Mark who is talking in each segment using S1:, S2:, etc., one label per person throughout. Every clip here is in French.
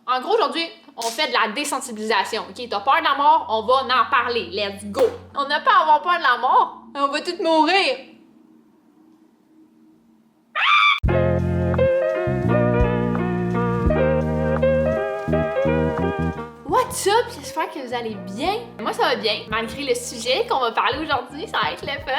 S1: En gros, aujourd'hui, on fait de la désensibilisation, ok? T'as peur de la mort, on va en parler. Let's go! On n'a pas à avoir peur de la mort, on va tous mourir. What's up? J'espère que vous allez bien. Moi, ça va bien, malgré le sujet qu'on va parler aujourd'hui. Ça va être le fun.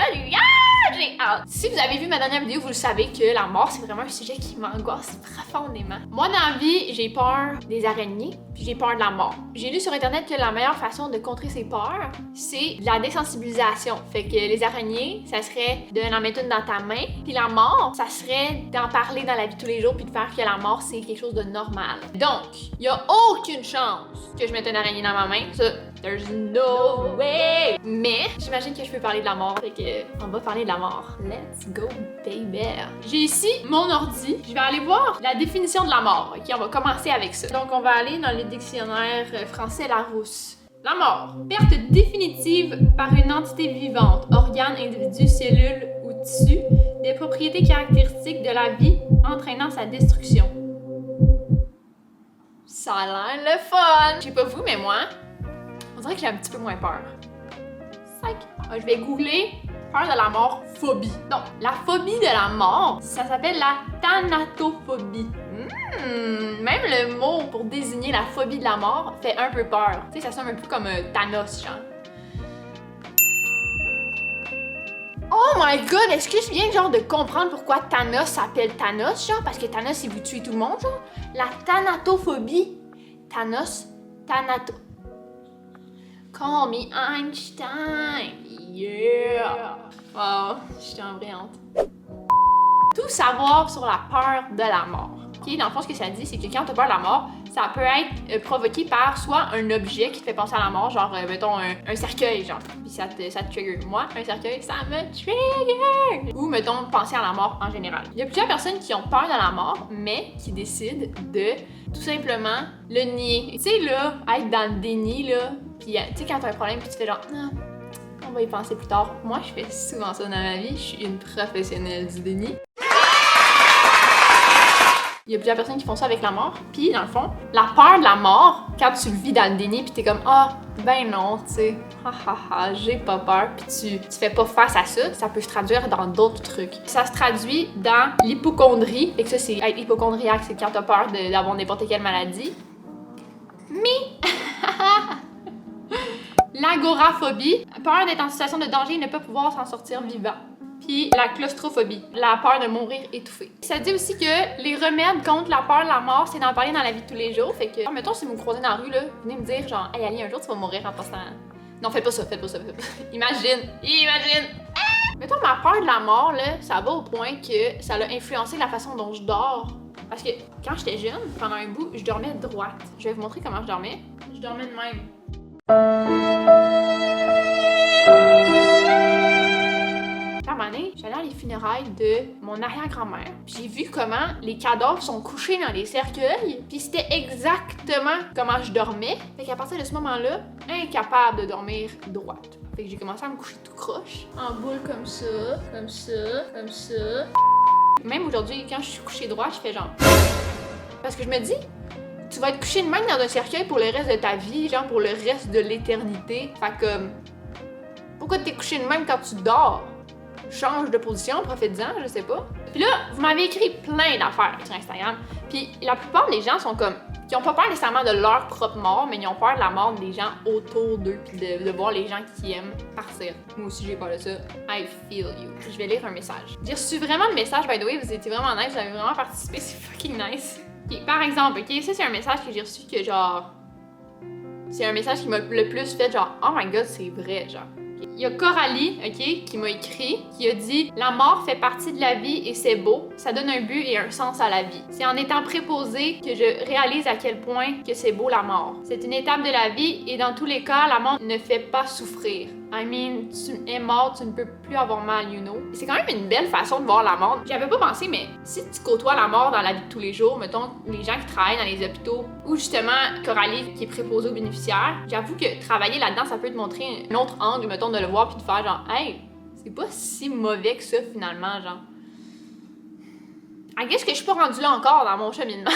S1: J'ai hâte. Si vous avez vu ma dernière vidéo, vous le savez que la mort, c'est vraiment un sujet qui m'angoisse profondément. Moi, dans la vie, j'ai peur des araignées, puis j'ai peur de la mort. J'ai lu sur Internet que la meilleure façon de contrer ces peurs, c'est de la désensibilisation. Fait que les araignées, ça serait d'en mettre une dans ta main, puis la mort, ça serait d'en parler dans la vie de tous les jours, puis de faire que la mort, c'est quelque chose de normal. Donc, il y a aucune chance que je mette une araignée dans ma main. Ça, there's no way! Mais, j'imagine que je peux parler de la mort, fait que on va parler de la mort. Let's go, baby! J'ai ici mon ordi. Je vais aller voir la définition de la mort. Ok, on va commencer avec ça. Donc, on va aller dans les dictionnaires français Larousse. La mort. Perte définitive par une entité vivante, organe, individu, cellule ou tissu, des propriétés caractéristiques de la vie entraînant sa destruction. Ça a l'air le fun! Je sais pas vous, mais moi, on dirait que j'ai un petit peu moins peur. Sac! Je vais googler peur de la mort, phobie. Donc, la phobie de la mort, ça s'appelle la thanatophobie. Même le mot pour désigner la phobie de la mort fait un peu peur. Tu sais, ça sonne un peu comme Thanos, genre. Oh my god, est-ce que je viens genre de comprendre pourquoi Thanos s'appelle Thanos, genre? Parce que Thanos, il veut tuer tout le monde, genre? La thanatophobie. Thanos, thanato. Call me Einstein. Yeah! Wow, j'étais en vraie honte. Tout savoir sur la peur de la mort. Okay? Dans le fond, ce que ça dit, c'est que quand tu as peur de la mort, ça peut être provoqué par soit un objet qui te fait penser à la mort, genre, mettons, un cercueil, genre, puis ça te trigger. Moi, un cercueil, ça me trigger! Ou, mettons, penser à la mort en général. Il y a plusieurs personnes qui ont peur de la mort, mais qui décident de, tout simplement, le nier. Tu sais, là, être dans le déni, là, puis, tu sais, quand t'as un problème, puis tu fais genre, non, on va y penser plus tard. Moi, je fais souvent ça dans ma vie, je suis une professionnelle du déni. Il y a plusieurs personnes qui font ça avec la mort. Puis, dans le fond, la peur de la mort, quand tu le vis dans le déni, puis t'es comme « Ah, ben non, tu sais, j'ai pas peur. » Puis tu fais pas face à ça, ça peut se traduire dans d'autres trucs. Ça se traduit dans l'hypocondrie. Et que ça, c'est être hypocondriaque, c'est quand t'as peur d'avoir n'importe quelle maladie. Mais... L'agoraphobie, peur d'être en situation de danger et ne pas pouvoir s'en sortir vivant. Puis la claustrophobie, la peur de mourir étouffé. Ça dit aussi que les remèdes contre la peur de la mort, c'est d'en parler dans la vie de tous les jours. Fait que, mettons, si vous me croisez dans la rue, là, venez me dire genre, hey Ali, un jour tu vas mourir en passant. Non, faites pas ça, faites pas ça. Imagine! Mettons, ma peur de la mort, là, ça va au point que ça a influencé la façon dont je dors. Parce que quand j'étais jeune, pendant un bout, je dormais droite. Je vais vous montrer comment je dormais. Je dormais de même. À un moment donné, j'allais à les funérailles de mon arrière-grand-mère. J'ai vu comment les cadavres sont couchés dans les cercueils. Puis c'était exactement comment je dormais. Fait qu'à partir de ce moment-là, incapable de dormir droite. Fait que j'ai commencé à me coucher tout croche. En boule comme ça, comme ça, comme ça. Même aujourd'hui, quand je suis couchée droite, je fais genre... Parce que je me dis... Tu vas être couché de même dans un cercueil pour le reste de ta vie, genre pour le reste de l'éternité. Fait comme... Pourquoi t'es couché de même quand tu dors? Change de position, profite-en, je sais pas. Puis là, vous m'avez écrit plein d'affaires sur Instagram. Puis la plupart des gens sont comme... qui ont pas peur nécessairement de leur propre mort, mais ils ont peur de la mort des gens autour d'eux, puis de voir les gens qui aiment partir. Moi aussi, j'ai peur de ça. I feel you. Je vais lire un message. J'ai reçu vraiment le message, by the way, vous étiez vraiment nice, vous avez vraiment participé, c'est fucking nice. Okay, par exemple, ok, ça c'est un message que j'ai reçu que genre... C'est un message qui m'a le plus fait genre, oh my god, c'est vrai, genre. Okay. Il y a Coralie, ok, qui m'a écrit, qui a dit « La mort fait partie de la vie et c'est beau, ça donne un but et un sens à la vie. C'est en étant préposée que je réalise à quel point que c'est beau la mort. C'est une étape de la vie et dans tous les cas, la mort ne fait pas souffrir. I mean, tu es mort, tu ne peux plus avoir mal, you know. » C'est quand même une belle façon de voir la mort. J'avais pas pensé, mais si tu côtoies la mort dans la vie de tous les jours, mettons les gens qui travaillent dans les hôpitaux, ou justement Coralie qui est préposée aux bénéficiaires, j'avoue que travailler là-dedans, ça peut te montrer un autre angle, mettons, de le voir puis de faire genre, hey, c'est pas si mauvais que ça finalement, genre. I guess que je suis pas rendue là encore dans mon cheminement.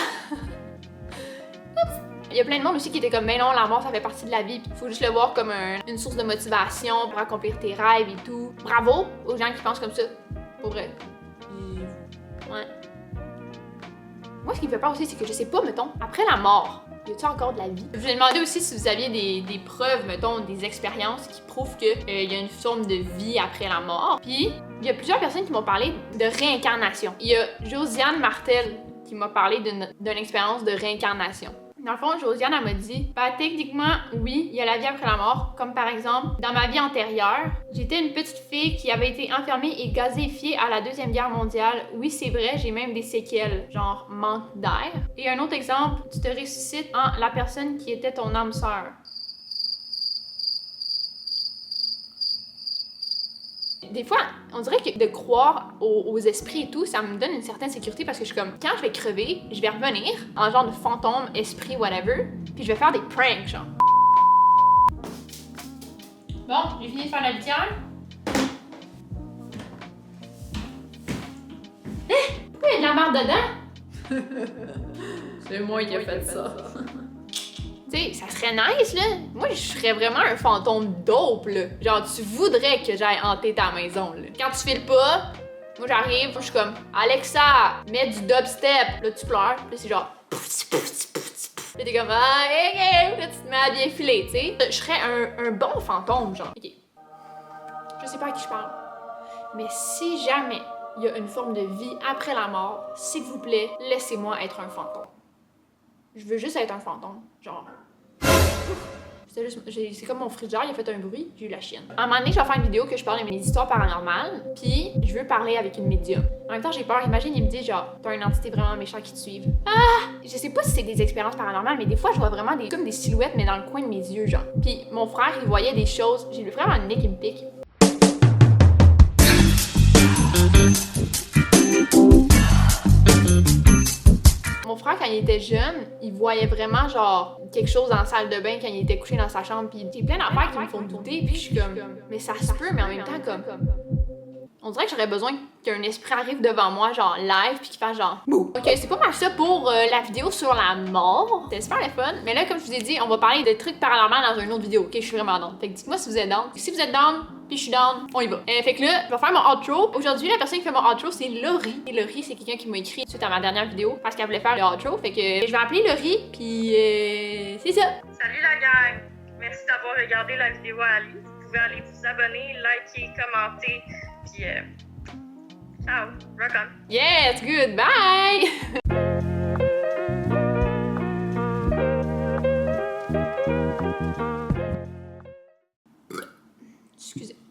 S1: Il y a plein de monde aussi qui était comme, mais non, la mort, ça fait partie de la vie, pis faut juste le voir comme une source de motivation pour accomplir tes rêves et tout. Bravo aux gens qui pensent comme ça. Pour vrai. Ouais. Moi, ce qui me fait peur aussi, c'est que je sais pas, mettons, après la mort, y a-t-il encore de la vie? Je vous ai demandé aussi si vous aviez des preuves, mettons, des expériences qui prouvent qu'il y a une forme de vie après la mort. Puis, il y a plusieurs personnes qui m'ont parlé de réincarnation. Il y a Josiane Martel qui m'a parlé d'une expérience de réincarnation. Dans le fond, Josiane, elle m'a dit, bah, techniquement, oui, il y a la vie après la mort. Comme par exemple, dans ma vie antérieure, j'étais une petite fille qui avait été enfermée et gazéifiée à la Deuxième Guerre mondiale. Oui, c'est vrai, j'ai même des séquelles, genre manque d'air. Et un autre exemple, tu te ressuscites en la personne qui était ton âme sœur. Des fois, on dirait que de croire aux esprits et tout, ça me donne une certaine sécurité parce que je suis comme, quand je vais crever, je vais revenir en genre de fantôme, esprit, whatever, puis je vais faire des pranks, genre. Bon, j'ai fini de faire la litière. Pourquoi il y a de la merde dedans?
S2: C'est moi qui ai fait ça.
S1: Tu sais, ça serait nice, là. Moi, je serais vraiment un fantôme dope, là. Genre, tu voudrais que j'aille hanter ta maison, là. Quand tu files pas, moi, j'arrive, je suis comme, Alexa, mets du dubstep. Là, tu pleures. Là, c'est genre, là, t'es comme, ah, ok. Là, tu te mets à bien filer, tu sais. Je serais un bon fantôme, genre. Ok. Je sais pas à qui je parle. Mais si jamais il y a une forme de vie après la mort, s'il vous plaît, laissez-moi être un fantôme. Je veux juste être un fantôme. Genre. C'est comme mon frigidaire, il a fait un bruit, j'ai eu la chienne. À un moment donné, je vais faire une vidéo que je parle de mes histoires paranormales, puis je veux parler avec une médium. En même temps, j'ai peur. Imagine, il me dit genre, t'as une entité vraiment méchante qui te suive. Ah! Je sais pas si c'est des expériences paranormales, mais des fois, je vois vraiment comme des silhouettes, mais dans le coin de mes yeux, genre. Puis mon frère, il voyait des choses. J'ai le frère à un nez qui me pique. Mon frère, quand il était jeune, il voyait vraiment genre quelque chose dans la salle de bain quand il était couché dans sa chambre. Puis il y a plein d'affaires qui me font douter. Puis je suis comme, mais ça se peut, mais en même temps, comme. On dirait que j'aurais besoin qu'un esprit arrive devant moi, genre live, puis qu'il fasse genre bouh. Ok, c'est pas mal ça pour la vidéo sur la mort. C'était super le fun. Mais là, comme je vous ai dit, on va parler de trucs paranormaux dans une autre vidéo. Ok, je suis vraiment down. Fait que dites-moi si vous êtes down. Si vous êtes down, puis je suis down, on y va. Fait que là, je vais faire mon outro. Aujourd'hui, la personne qui fait mon outro, c'est Laurie. Et Laurie, c'est quelqu'un qui m'a écrit suite à ma dernière vidéo parce qu'elle voulait faire le outro. Fait que je vais appeler Laurie, puis c'est ça.
S3: Salut la gang! Merci d'avoir regardé la vidéo à Ali. Vous pouvez aller vous abonner, liker, commenter, puis ciao! Rock on!
S1: Yes, good, bye!